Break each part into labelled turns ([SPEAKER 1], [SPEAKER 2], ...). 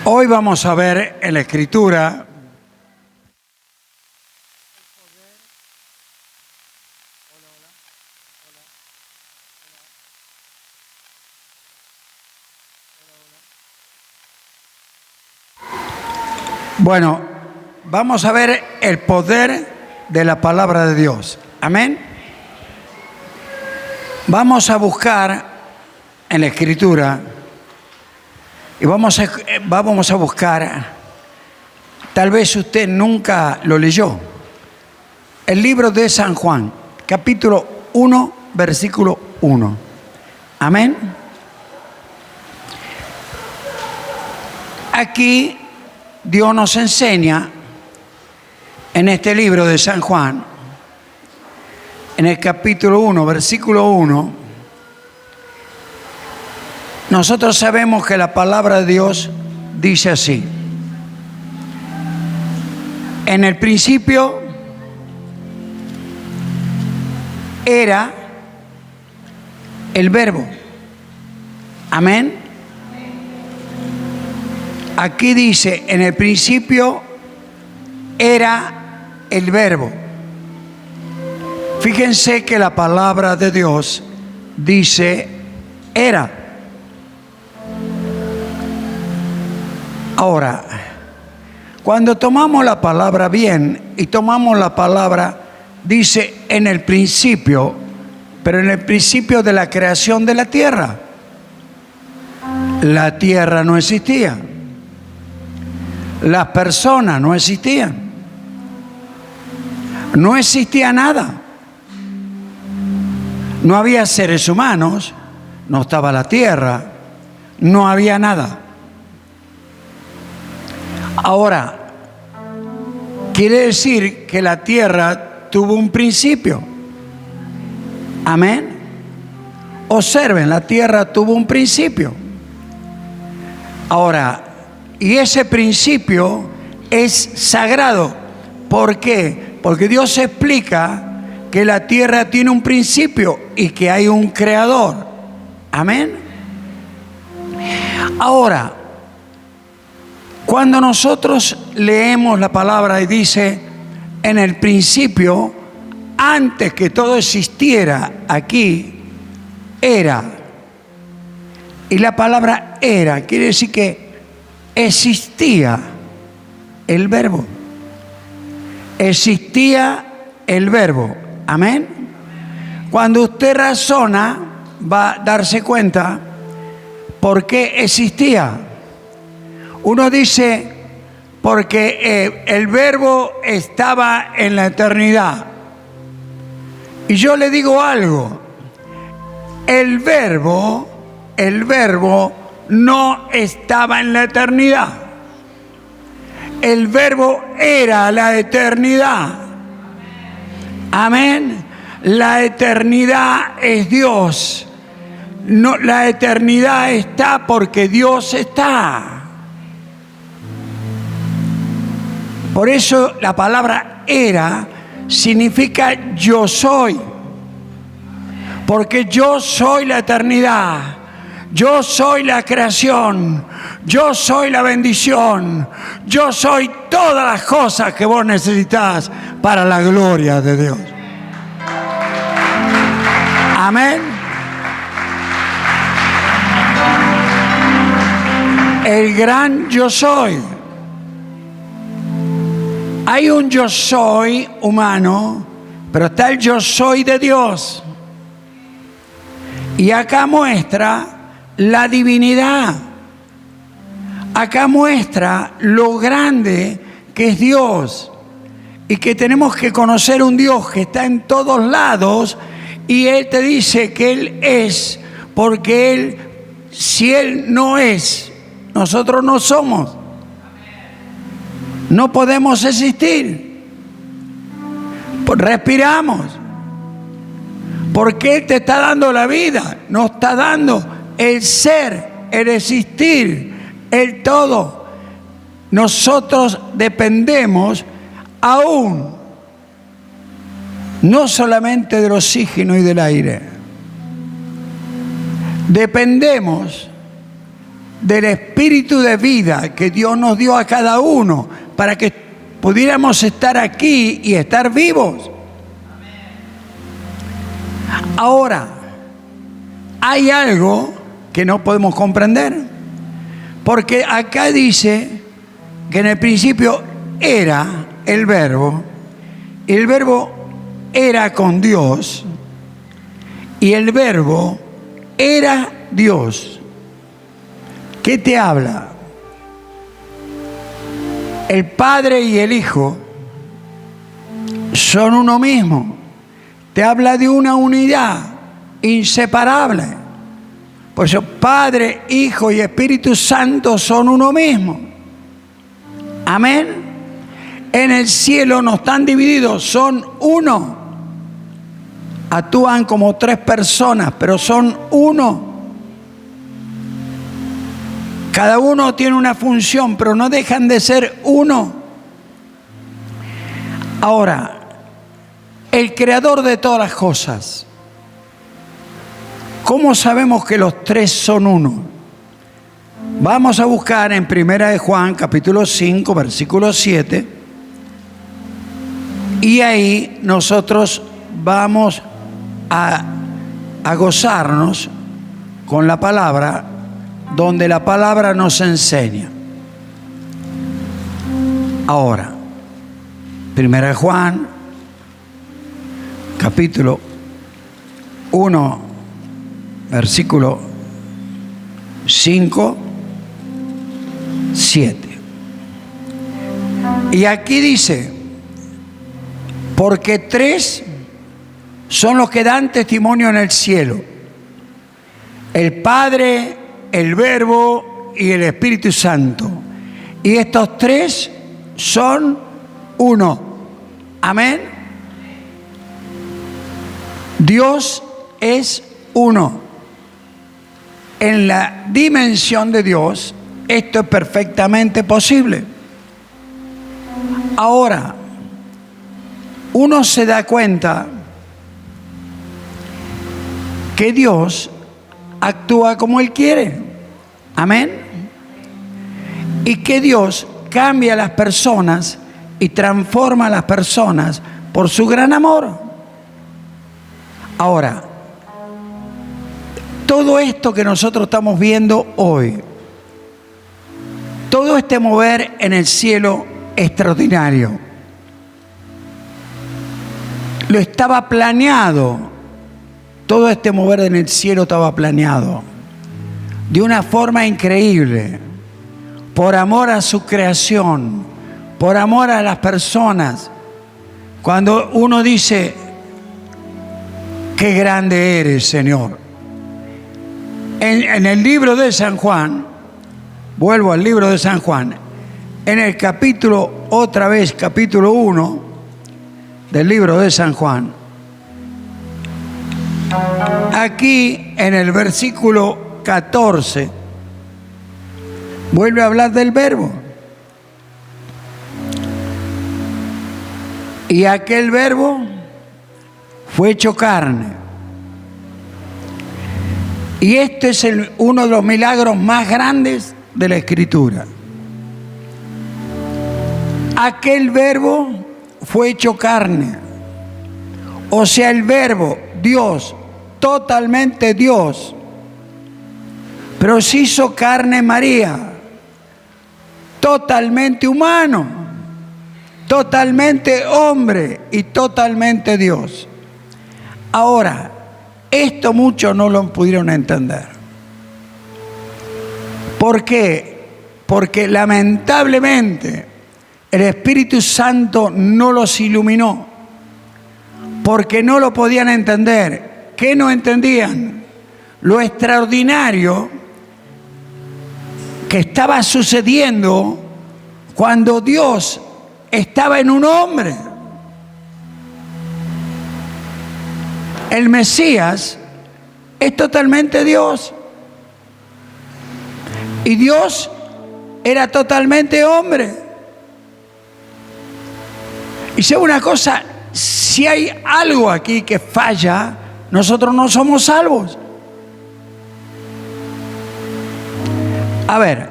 [SPEAKER 1] Hoy vamos a ver en la Escritura vamos a ver el poder de la palabra de Dios. Amén. Vamos a buscar en la Escritura y vamos a buscar, tal vez usted nunca lo leyó, el libro de San Juan, capítulo 1, versículo 1. Amén. Aquí Dios nos enseña en este libro de San Juan, en el capítulo 1, versículo 1, nosotros sabemos que la palabra de Dios dice así: en el principio era el Verbo. Amén. Aquí dice, en el principio era el Verbo. Fíjense que la palabra de Dios dice era. Ahora, cuando tomamos la palabra bien y tomamos la palabra, dice en el principio, pero en el principio de la creación de la tierra. La tierra no existía. Las personas no existían. No existía nada. No había seres humanos, no estaba la tierra, no había nada. Ahora, quiere decir que la tierra tuvo un principio. Amén. Observen, la tierra tuvo un principio. Ahora, y ese principio es sagrado. ¿Por qué? Porque Dios explica que la tierra tiene un principio y que hay un creador. Amén. Ahora, cuando nosotros leemos la palabra y dice, en el principio, antes que todo existiera aquí, era. Y la palabra era quiere decir que existía el Verbo. Existía el Verbo. Amén. Cuando usted razona, va a darse cuenta por qué existía. Uno dice, porque el Verbo estaba en la eternidad. Y yo le digo algo, el verbo no estaba en la eternidad. El Verbo era la eternidad. Amén. La eternidad es Dios. No, la eternidad está porque Dios está. Por eso la palabra era significa yo soy. Porque yo soy la eternidad. Yo soy la creación. Yo soy la bendición. Yo soy todas las cosas que vos necesitas para la gloria de Dios. Amén. El gran yo soy. Hay un yo soy humano, pero está el yo soy de Dios. Y acá muestra la divinidad. Acá muestra lo grande que es Dios. Y que tenemos que conocer un Dios que está en todos lados. Y Él te dice que Él es, porque Él, si Él no es, nosotros no somos. No podemos existir. Respiramos. Porque Él te está dando la vida. Nos está dando el ser, el existir, el todo. Nosotros dependemos aún, no solamente del oxígeno y del aire. Dependemos del espíritu de vida que Dios nos dio a cada uno para que pudiéramos estar aquí y estar vivos. Ahora, hay algo que no podemos comprender, porque acá dice que en el principio era el Verbo, y el Verbo era con Dios, y el Verbo era Dios. ¿Qué te habla? El Padre y el Hijo son uno mismo. Te habla de una unidad inseparable. Por eso Padre, Hijo y Espíritu Santo son uno mismo. Amén. En el cielo no están divididos, son uno. Actúan como tres personas, pero son uno. Cada uno tiene una función, pero no dejan de ser uno. Ahora, el creador de todas las cosas, ¿cómo sabemos que los tres son uno? Vamos a buscar en 1 de Juan, capítulo 5, versículo 7, y ahí nosotros vamos a gozarnos con la palabra, donde la palabra nos enseña. Ahora, 1 de Juan, capítulo 1, versículo 5, 7. Y aquí dice, porque tres son los que dan testimonio en el cielo: el Padre, el Verbo y el Espíritu Santo. Y estos tres son uno. Amén. Dios es uno. En la dimensión de Dios, esto es perfectamente posible. Ahora, uno se da cuenta que Dios actúa como Él quiere. Amén. Y que Dios cambia a las personas y transforma a las personas por su gran amor. Ahora, todo esto que nosotros estamos viendo hoy, todo este mover en el cielo extraordinario, lo estaba planeado. Todo este mover en el cielo estaba planeado de una forma increíble, por amor a su creación, por amor a las personas. Cuando uno dice, qué grande eres, Señor. En el libro de San Juan, vuelvo al libro de San Juan, en el capítulo, otra vez, capítulo 1 del libro de San Juan, aquí en el versículo 14, vuelve a hablar del Verbo. Y aquel Verbo fue hecho carne. Y este es uno de los milagros más grandes de la Escritura. Aquel Verbo fue hecho carne. O sea, el Verbo, Dios, totalmente Dios, pero se hizo carne María, totalmente humano, totalmente hombre y totalmente Dios. Ahora, esto muchos no lo pudieron entender. ¿Por qué? Porque lamentablemente el Espíritu Santo no los iluminó, porque no lo podían entender. ¿Qué no entendían? Lo extraordinario que estaba sucediendo cuando Dios estaba en un hombre. El Mesías es totalmente Dios. Y Dios era totalmente hombre. Y sé una cosa, si hay algo aquí que falla, nosotros no somos salvos. A ver,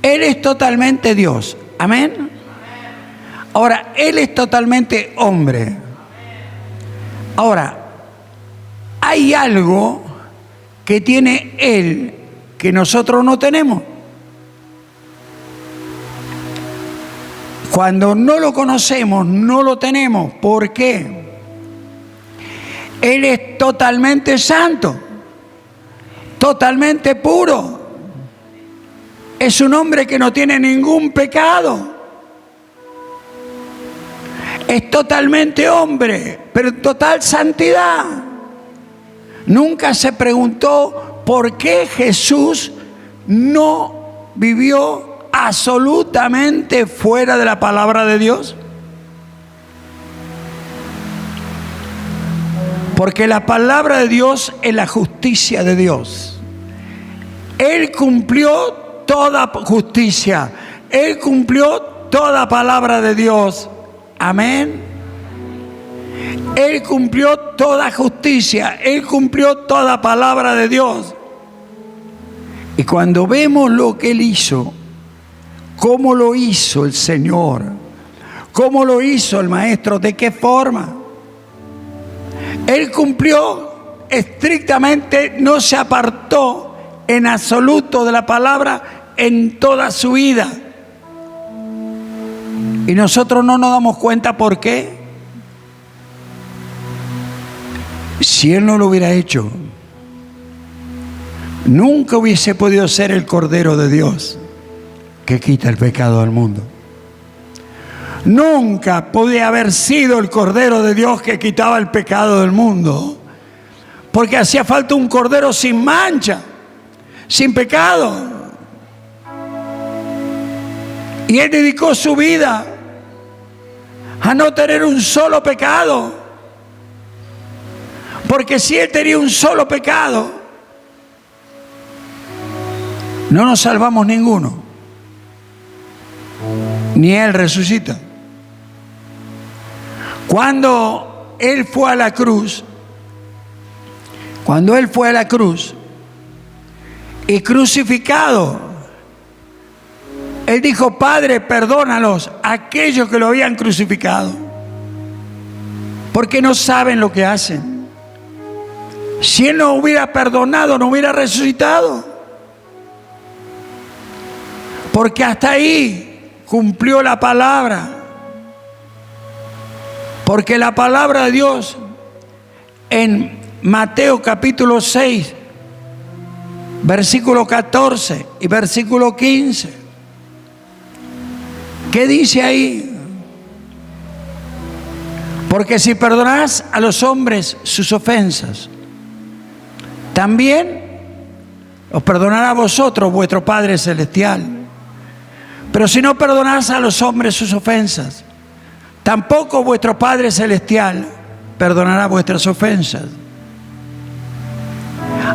[SPEAKER 1] Él es totalmente Dios. Amén. Ahora, Él es totalmente hombre. Ahora, hay algo que tiene Él que nosotros no tenemos. Cuando no lo conocemos, no lo tenemos. ¿Por qué? Él es totalmente santo, totalmente puro. Es un hombre que no tiene ningún pecado. Es totalmente hombre, pero en total santidad. Nunca se preguntó por qué Jesús no vivió absolutamente fuera de la palabra de Dios. Porque la palabra de Dios es la justicia de Dios. Él cumplió toda justicia. Él cumplió toda palabra de Dios. Amén. Él cumplió toda justicia. Él cumplió toda palabra de Dios. Y cuando vemos lo que Él hizo, cómo lo hizo el Señor, cómo lo hizo el Maestro, de qué forma, Él cumplió estrictamente, no se apartó en absoluto de la palabra en toda su vida. Y nosotros no nos damos cuenta por qué. Si Él no lo hubiera hecho, nunca hubiese podido ser el Cordero de Dios que quita el pecado del mundo. Nunca podía haber sido el Cordero de Dios que quitaba el pecado del mundo, porque hacía falta un Cordero sin mancha, sin pecado. Y Él dedicó su vida a no tener un solo pecado, porque si Él tenía un solo pecado, no nos salvamos ninguno, ni Él resucita. Cuando Él fue a la cruz, y crucificado, Él dijo: Padre, perdónalos, aquellos que lo habían crucificado, porque no saben lo que hacen. Si Él no hubiera perdonado, no hubiera resucitado, porque hasta ahí cumplió la palabra. Porque la palabra de Dios en Mateo capítulo 6, versículo 14 y versículo 15, ¿qué dice ahí? Porque si perdonás a los hombres sus ofensas, también os perdonará a vosotros vuestro Padre Celestial. Pero si no perdonás a los hombres sus ofensas, tampoco vuestro Padre Celestial perdonará vuestras ofensas.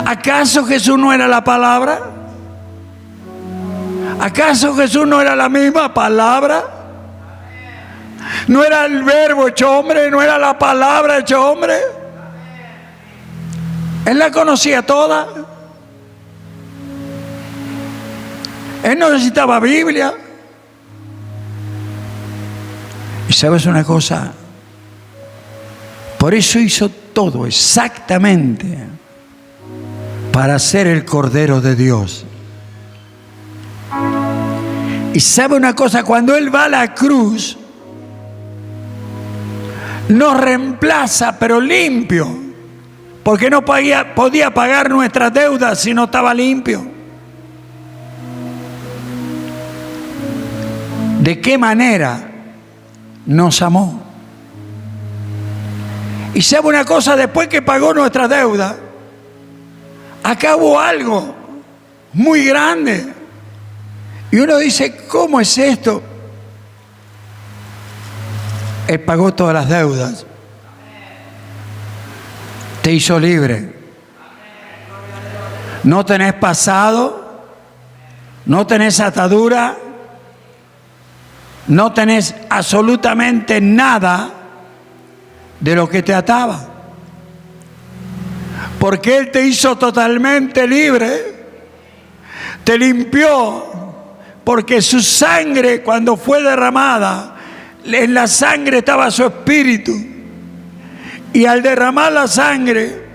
[SPEAKER 1] ¿Acaso Jesús no era la palabra? ¿Acaso Jesús no era la misma palabra? ¿No era el verbo hecho hombre? ¿No era la palabra hecho hombre? Él la conocía toda. Él no necesitaba Biblia. Y sabes una cosa, por eso hizo todo exactamente para ser el Cordero de Dios. Y sabe una cosa, cuando Él va a la cruz, nos reemplaza, pero limpio, porque no podía pagar nuestras deudas si no estaba limpio. ¿De qué manera nos amó? Y sabe una cosa, después que pagó nuestra deuda, acá hubo algo muy grande. Y uno dice: ¿cómo es esto? Él pagó todas las deudas. Te hizo libre. No tenés pasado, no tenés atadura, no tenés absolutamente nada de lo que te ataba. Porque Él te hizo totalmente libre. te limpió, porque su sangre, cuando fue derramada, en la sangre estaba su espíritu. Y al derramar la sangre,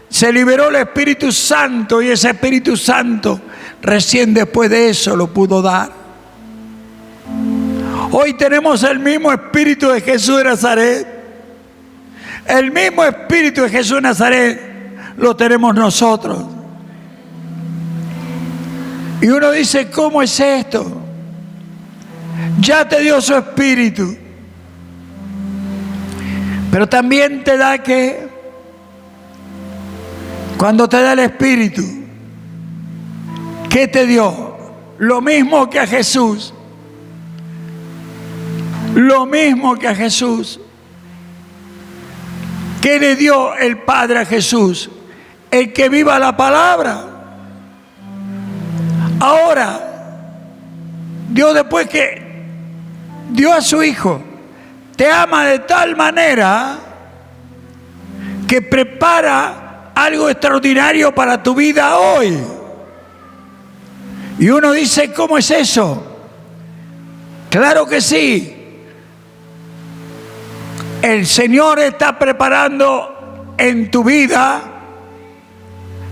[SPEAKER 1] se liberó el Espíritu Santo, y ese Espíritu Santo recién después de eso lo pudo dar. Hoy tenemos el mismo Espíritu de Jesús de Nazaret. El mismo Espíritu de Jesús de Nazaret lo tenemos nosotros. Y uno dice, ¿cómo es esto? Ya te dio su Espíritu, pero también te da que, cuando te da el Espíritu, ¿qué te dio? Lo mismo que a Jesús. Lo mismo que a Jesús. ¿Qué le dio el Padre a Jesús? El que viva la palabra. Ahora, Dios, después que dio a su Hijo, te ama de tal manera que prepara algo extraordinario para tu vida hoy. Y uno dice, ¿cómo es eso? Claro que sí. El Señor está preparando en tu vida.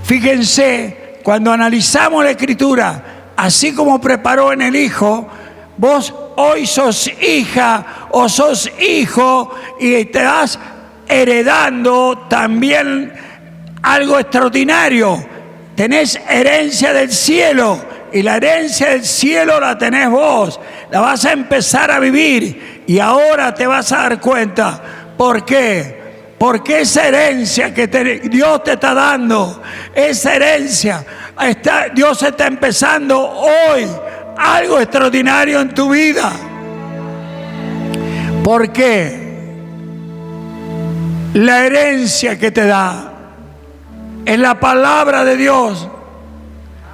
[SPEAKER 1] Fíjense, cuando analizamos la Escritura, así como preparó en el Hijo, vos hoy sos hija o sos hijo y te vas heredando también algo extraordinario. Tenés herencia del cielo, y la herencia del cielo la tenés vos. La vas a empezar a vivir, y ahora te vas a dar cuenta. ¿Por qué? Porque esa herencia que Dios te está dando, esa herencia, Dios está empezando hoy algo extraordinario en tu vida. ¿Por qué? La herencia que te da es la palabra de Dios.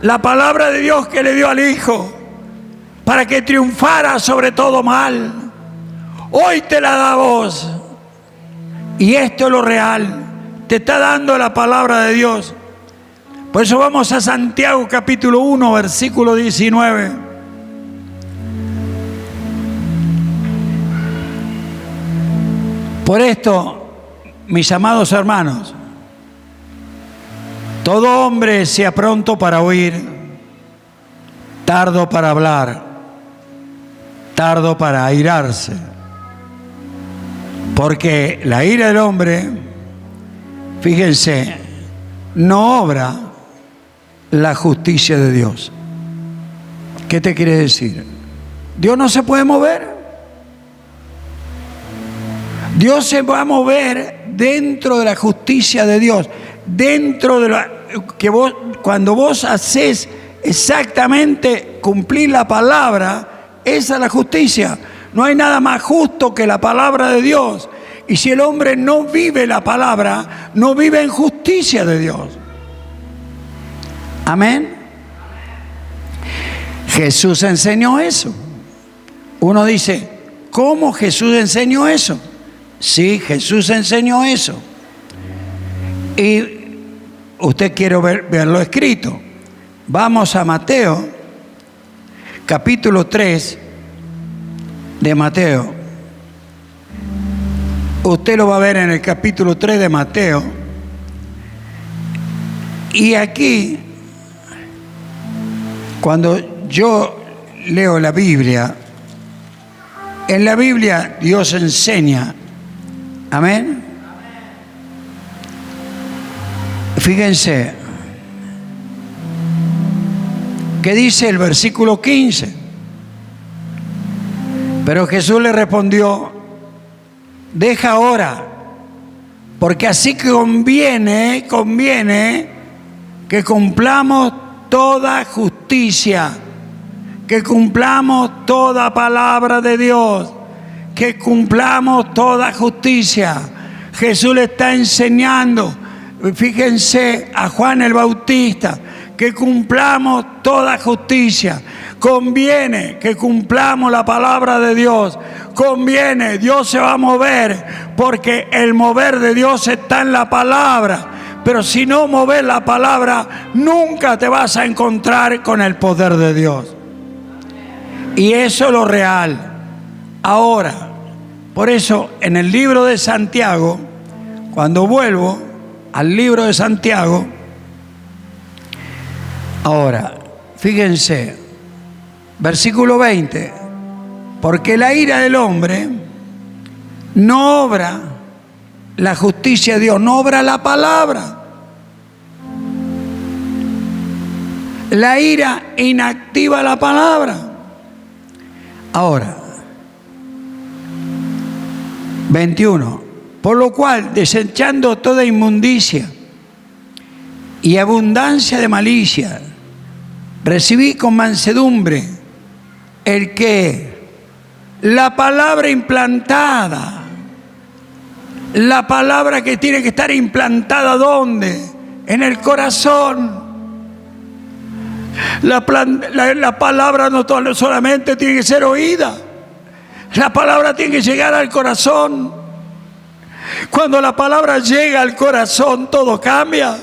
[SPEAKER 1] La palabra de Dios que le dio al Hijo para que triunfara sobre todo mal. Hoy te la da a vos. Y esto es lo real. Te está dando la palabra de Dios. Por eso vamos a Santiago capítulo 1, versículo 19. Por esto, mis amados hermanos, todo hombre sea pronto para oír, tardo para hablar, tardo para airarse. Porque la ira del hombre, fíjense, no obra la justicia de Dios. ¿Qué te quiere decir? Dios no se puede mover. Dios se va a mover dentro de la justicia de Dios, dentro de la que vos, cuando vos haces exactamente cumplir la palabra, esa es la justicia. No hay nada más justo que la palabra de Dios. Y si el hombre no vive la palabra, no vive en justicia de Dios. Amén. Jesús enseñó eso. Uno dice, ¿cómo Jesús enseñó eso? Sí, Jesús enseñó eso. Y usted quiere verlo escrito. Vamos a Mateo, capítulo 3 de Mateo. Usted lo va a ver en el capítulo 3 de Mateo. Y aquí, cuando yo leo la Biblia, en la Biblia Dios enseña. Amén. Fíjense, ¿qué dice el versículo 15? Pero Jesús le respondió, deja ahora, porque así conviene que cumplamos toda justicia, que cumplamos toda palabra de Dios, que cumplamos toda justicia. Jesús le está enseñando, fíjense, a Juan el Bautista, que cumplamos toda justicia. Conviene que cumplamos la palabra de Dios. Conviene, Dios se va a mover, porque el mover de Dios está en la palabra. pero si no moves la palabra, nunca te vas a encontrar con el poder de Dios. Y eso es lo real. Ahora, por eso en el libro de Santiago, cuando vuelvo al libro de Santiago, ahora, fíjense, versículo 20, porque la ira del hombre no obra la justicia de Dios, no obra la palabra. La ira inactiva la palabra. Ahora, 21, por lo cual, desechando toda inmundicia y abundancia de malicia, recibí con mansedumbre el que la palabra implantada, la palabra que tiene que estar implantada ¿dónde? En el corazón. La palabra no solamente tiene que ser oída, la palabra tiene que llegar al corazón. Cuando la palabra llega al corazón, todo cambia.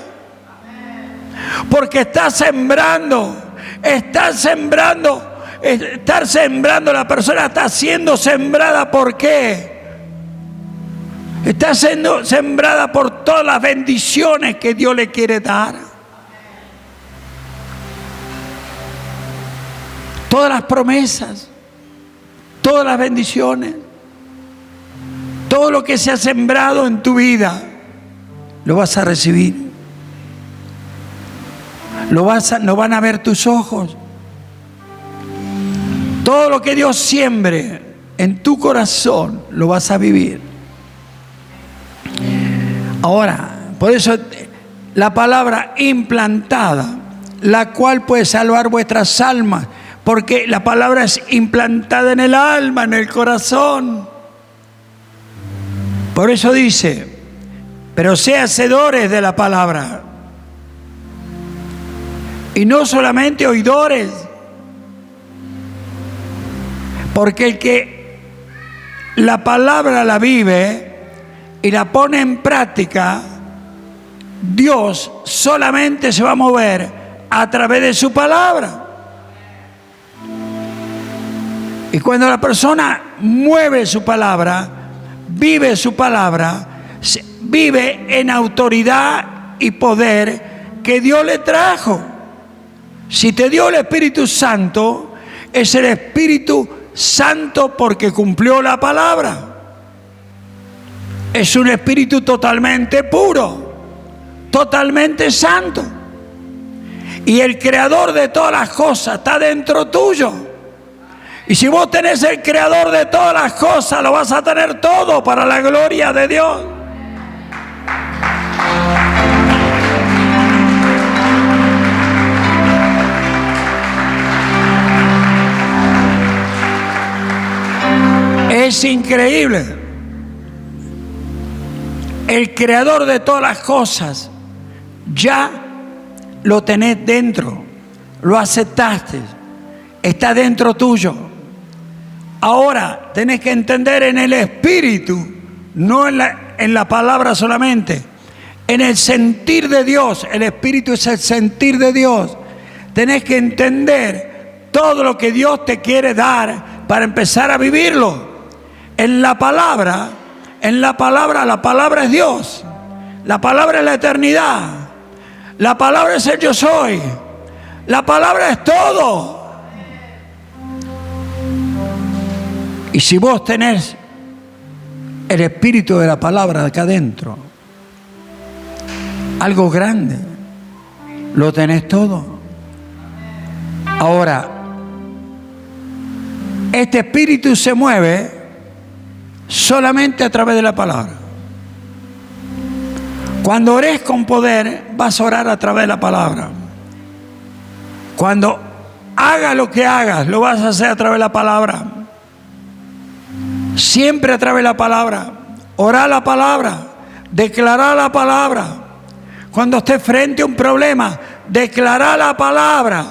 [SPEAKER 1] Porque está sembrando, la persona está siendo sembrada. ¿Por qué? Está siendo sembrada por todas las bendiciones que Dios le quiere dar. Todas las promesas, todas las bendiciones, todo lo que se ha sembrado en tu vida, lo vas a recibir. Lo van a ver tus ojos. Todo lo que Dios siembre en tu corazón, lo vas a vivir. Ahora, por eso la palabra implantada, la cual puede salvar vuestras almas, porque la palabra es implantada en el alma, en el corazón. Por eso dice, pero sean hacedores de la palabra y no solamente oidores, porque el que la palabra la vive y la pone en práctica, Dios solamente se va a mover a través de su palabra. Y cuando la persona mueve su palabra, vive su palabra, vive en autoridad y poder que Dios le trajo. Si te dio el Espíritu Santo, es el Espíritu Santo porque cumplió la palabra. Es un espíritu totalmente puro, totalmente santo. Y el creador de todas las cosas está dentro tuyo. Y si vos tenés el creador de todas las cosas, lo vas a tener todo para la gloria de Dios. Es increíble. El creador de todas las cosas ya lo tenés dentro, lo aceptaste, está dentro tuyo. Ahora tenés que entender en el espíritu, no en la palabra solamente, en el sentir de Dios. El espíritu es el sentir de Dios. Tenés que entender todo lo que Dios te quiere dar para empezar a vivirlo. En la palabra, la palabra es Dios. La palabra es la eternidad. La palabra es el yo soy. La palabra es todo. Y si vos tenés el espíritu de la palabra acá adentro, algo grande, lo tenés todo. Ahora, este espíritu se mueve solamente a través de la palabra. Cuando ores con poder, vas a orar a través de la palabra. Cuando hagas lo que hagas, lo vas a hacer a través de la palabra. Siempre a través de la palabra. Orar la palabra, declarar la palabra. Cuando estés frente a un problema, declarar la palabra,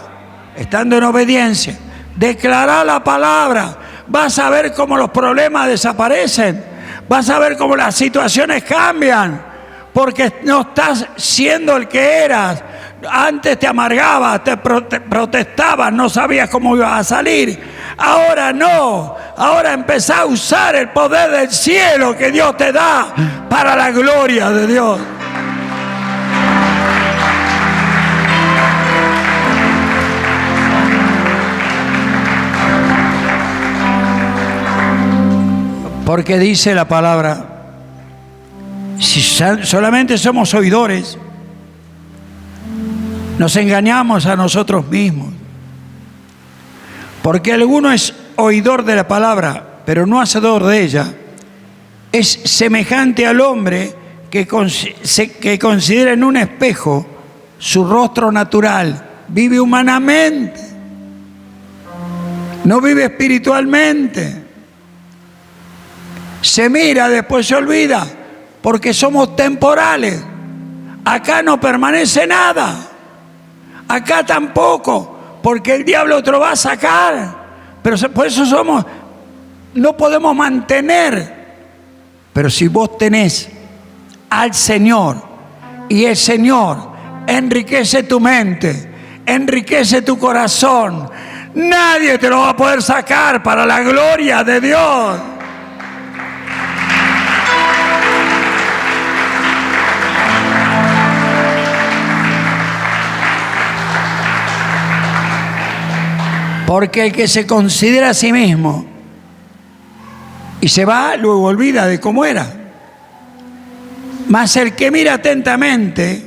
[SPEAKER 1] estando en obediencia. Declarar la palabra. Vas a ver cómo los problemas desaparecen. Vas a ver cómo las situaciones cambian. porque no estás siendo el que eras. Antes te amargabas, te protestabas, no sabías cómo ibas a salir. Ahora no, ahora empezá a usar el poder del cielo que Dios te da para la gloria de Dios. Porque dice la palabra, si solamente somos oidores, nos engañamos a nosotros mismos. Porque alguno es oidor de la palabra, pero no hacedor de ella, es semejante al hombre que considera en un espejo su rostro natural. Vive humanamente, no vive espiritualmente. Se mira, después se olvida, porque somos temporales. Acá no permanece nada. Acá tampoco, porque el diablo te lo va a sacar. Pero por eso no podemos mantener. Pero si vos tenés al Señor y el Señor enriquece tu mente, enriquece tu corazón, nadie te lo va a poder sacar para la gloria de Dios. Porque el que se considera a sí mismo y se va, luego olvida de cómo era. Mas el que mira atentamente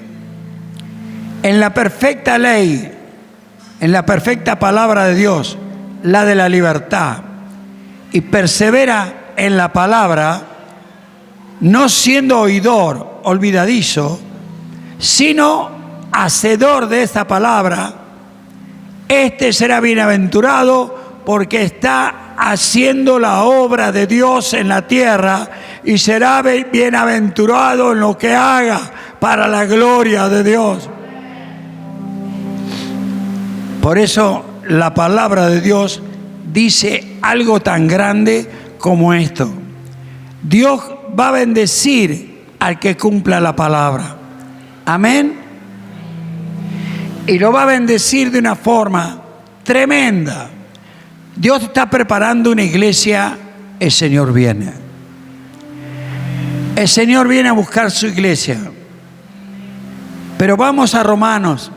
[SPEAKER 1] en la perfecta ley, en la perfecta palabra de Dios, la de la libertad, y persevera en la palabra, no siendo oidor olvidadizo, sino hacedor de esta palabra, este será bienaventurado porque está haciendo la obra de Dios en la tierra y será bienaventurado en lo que haga para la gloria de Dios. Por eso la palabra de Dios dice algo tan grande como esto. Dios va a bendecir al que cumpla la palabra. Amén. Y lo va a bendecir de una forma tremenda. Dios está preparando una iglesia, el Señor viene. El Señor viene a buscar su iglesia. Pero vamos a Romanos,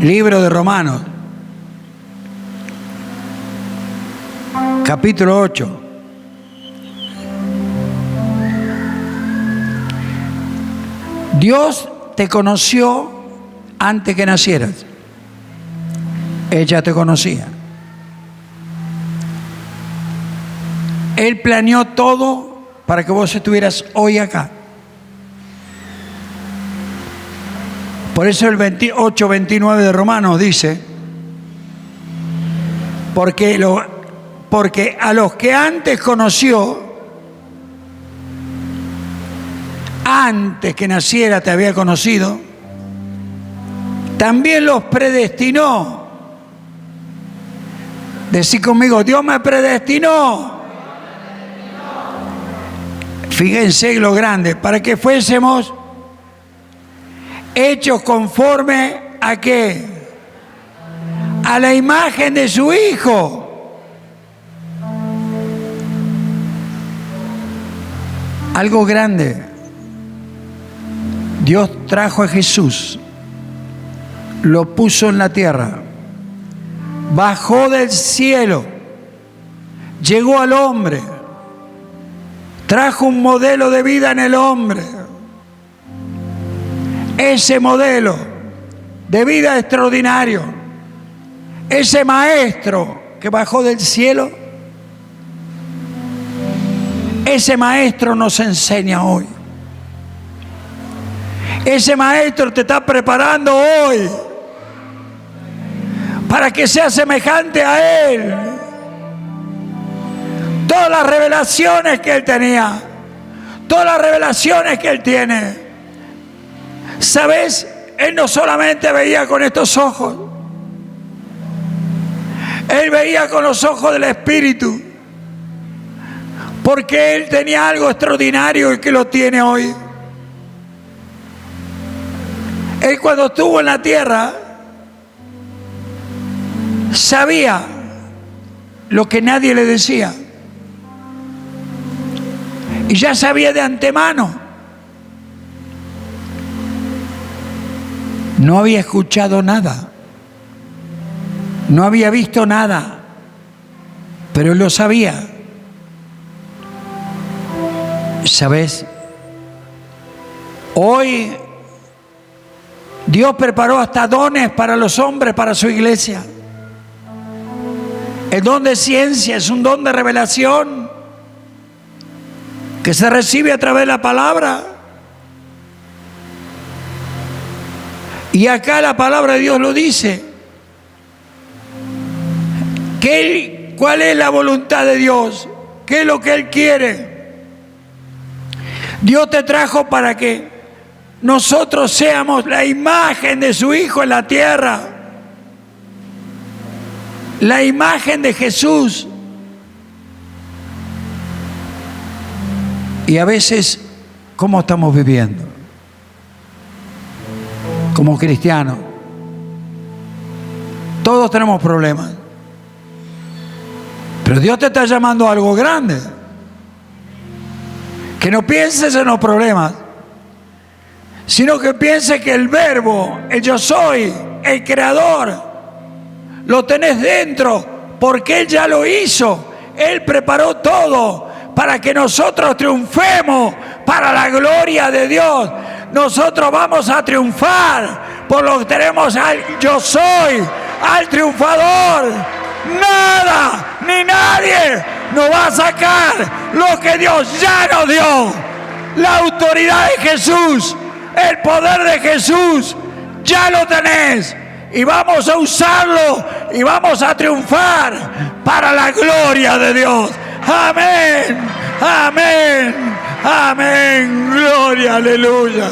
[SPEAKER 1] libro de Romanos, capítulo 8. Dios te conoció antes que nacieras. Ella te conocía. Él planeó todo para que vos estuvieras hoy acá. Por eso el 28-29 de Romanos dice, porque a los que antes conoció, antes que naciera te había conocido, también los predestinó. Decí conmigo, Dios me predestinó. Fíjense lo grande, para que fuésemos hechos conforme a qué, a la imagen de su Hijo. Algo grande. Dios trajo a Jesús, lo puso en la tierra, bajó del cielo, llegó al hombre, trajo un modelo de vida en el hombre. Ese modelo de vida extraordinario, ese maestro que bajó del cielo, ese maestro nos enseña hoy. Ese maestro te está preparando hoy para que seas semejante a Él. Todas las revelaciones que Él tenía, todas las revelaciones que Él tiene. ¿Sabes? Él no solamente veía con estos ojos, Él veía con los ojos del Espíritu, porque Él tenía algo extraordinario y que lo tiene hoy. Él cuando estuvo en la tierra sabía lo que nadie le decía. Y ya sabía de antemano. No había escuchado nada. No había visto nada. Pero él lo sabía. ¿Sabes? Hoy Dios preparó hasta dones para los hombres, para su iglesia. El don de ciencia es un don de revelación que se recibe a través de la palabra. Y acá la palabra de Dios lo dice. ¿Cuál es la voluntad de Dios? ¿Qué es lo que Él quiere? Dios te trajo para que nosotros seamos la imagen de su Hijo en la tierra. La imagen de Jesús. Y a veces, ¿cómo estamos viviendo? Como cristianos. Todos tenemos problemas. Pero Dios te está llamando a algo grande. Que no pienses en los problemas, sino que pienses que el verbo, el yo soy, el creador, lo tenés dentro, porque Él ya lo hizo. Él preparó todo para que nosotros triunfemos para la gloria de Dios. Nosotros vamos a triunfar por lo que tenemos al yo soy, al triunfador. Nada ni nadie nos va a sacar lo que Dios ya nos dio. La autoridad de Jesús, el poder de Jesús, ya lo tenés. Y vamos a usarlo y vamos a triunfar para la gloria de Dios. Amén, amén, amén. Gloria, aleluya.